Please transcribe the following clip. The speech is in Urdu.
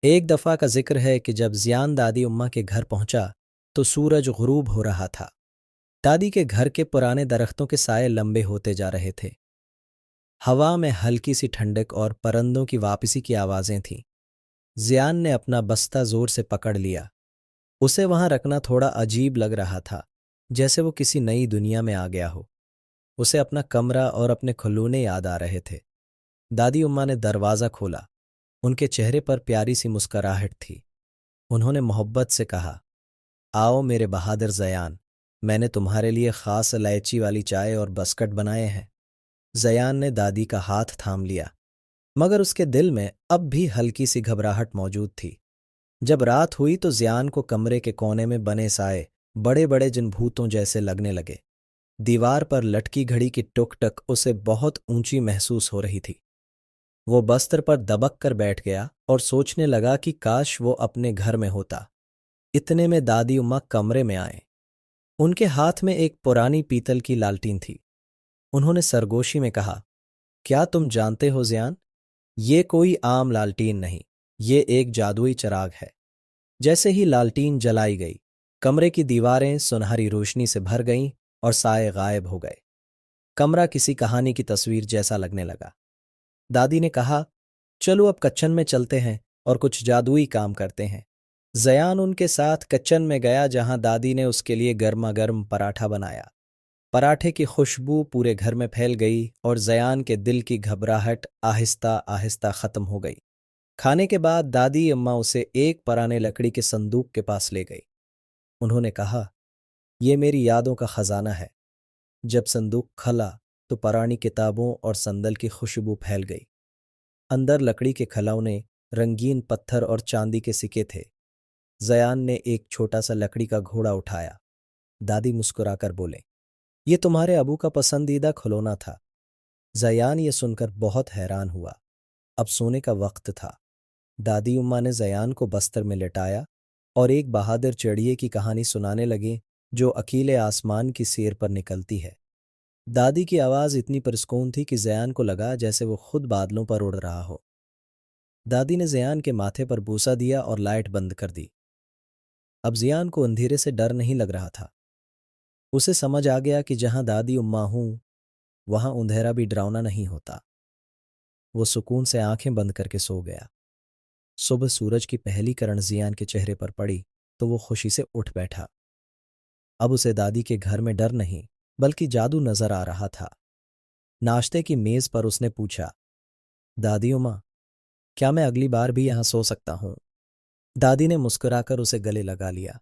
ایک دفعہ کا ذکر ہے کہ جب زیان دادی اماں کے گھر پہنچا تو سورج غروب ہو رہا تھا۔ دادی کے گھر کے پرانے درختوں کے سائے لمبے ہوتے جا رہے تھے۔ ہوا میں ہلکی سی ٹھنڈک اور پرندوں کی واپسی کی آوازیں تھیں۔ زیان نے اپنا بستہ زور سے پکڑ لیا۔ اسے وہاں رکھنا تھوڑا عجیب لگ رہا تھا، جیسے وہ کسی نئی دنیا میں آ گیا ہو۔ اسے اپنا کمرہ اور اپنے کھلونے یاد آ رہے تھے۔ دادی اماں نے دروازہ کھولا۔ ان کے چہرے پر پیاری سی مسکراہٹ تھی۔ انہوں نے محبت سے کہا، آؤ میرے بہادر زیان، میں نے تمہارے لیے خاص الائچی والی چائے اور بسکٹ بنائے ہیں۔ زیان نے دادی کا ہاتھ تھام لیا، مگر اس کے دل میں اب بھی ہلکی سی گھبراہٹ موجود تھی۔ جب رات ہوئی تو زیان کو کمرے کے کونے میں بنے سائے بڑے بڑے جن بھوتوں جیسے لگنے لگے۔ دیوار پر لٹکی گھڑی کی ٹک ٹک اسے بہت اونچی محسوس ہو رہی تھی۔ وہ بستر پر دبک کر بیٹھ گیا اور سوچنے لگا کہ کاش وہ اپنے گھر میں ہوتا۔ اتنے میں دادی اماں کمرے میں آئیں۔ ان کے ہاتھ میں ایک پرانی پیتل کی لالٹین تھی۔ انہوں نے سرگوشی میں کہا، کیا تم جانتے ہو زیان، یہ کوئی عام لالٹین نہیں، یہ ایک جادوئی چراغ ہے۔ جیسے ہی لالٹین جلائی گئی، کمرے کی دیواریں سنہری روشنی سے بھر گئیں اور سائے غائب ہو گئے۔ کمرہ کسی کہانی کی تصویر جیسا لگنے لگا۔ دادی نے کہا، چلو اب کچن میں چلتے ہیں اور کچھ جادوئی کام کرتے ہیں۔ زیان ان کے ساتھ کچن میں گیا، جہاں دادی نے اس کے لیے گرما گرم پراٹھا بنایا۔ پراٹھے کی خوشبو پورے گھر میں پھیل گئی اور زیان کے دل کی گھبراہٹ آہستہ آہستہ ختم ہو گئی۔ کھانے کے بعد دادی اماں اسے ایک پرانے لکڑی کے صندوق کے پاس لے گئی۔ انہوں نے کہا، یہ میری یادوں کا خزانہ ہے۔ جب صندوق کھلا تو پرانی کتابوں اور صندل کی خوشبو پھیل گئی۔ اندر لکڑی کے کھلونے، رنگین پتھر اور چاندی کے سکے تھے۔ زیان نے ایک چھوٹا سا لکڑی کا گھوڑا اٹھایا۔ دادی مسکرا کر بولے، یہ تمہارے ابو کا پسندیدہ کھلونا تھا۔ زیان یہ سن کر بہت حیران ہوا۔ اب سونے کا وقت تھا۔ دادی اماں نے زیان کو بستر میں لٹایا اور ایک بہادر چڑیے کی کہانی سنانے لگیں جو اکیلے آسمان کی سیر پر نکلتی ہے۔ دادی کی آواز اتنی پرسکون تھی کہ زیان کو لگا جیسے وہ خود بادلوں پر اڑ رہا ہو۔ دادی نے زیان کے ماتھے پر بوسہ دیا اور لائٹ بند کر دی۔ اب زیان کو اندھیرے سے ڈر نہیں لگ رہا تھا۔ اسے سمجھ آ گیا کہ جہاں دادی اماں ہوں، وہاں اندھیرا بھی ڈراؤنا نہیں ہوتا۔ وہ سکون سے آنکھیں بند کر کے سو گیا۔ صبح سورج کی پہلی کرن زیان کے چہرے پر پڑی تو وہ خوشی سے اٹھ بیٹھا۔ اب اسے دادی کے گھر میں ڈر نہیں بلکہ جادو نظر آ رہا تھا۔ ناشتے کی میز پر اس نے پوچھا، دادی اماں، کیا میں اگلی بار بھی یہاں سو سکتا ہوں؟ دادی نے مسکرا کر اسے گلے لگا لیا۔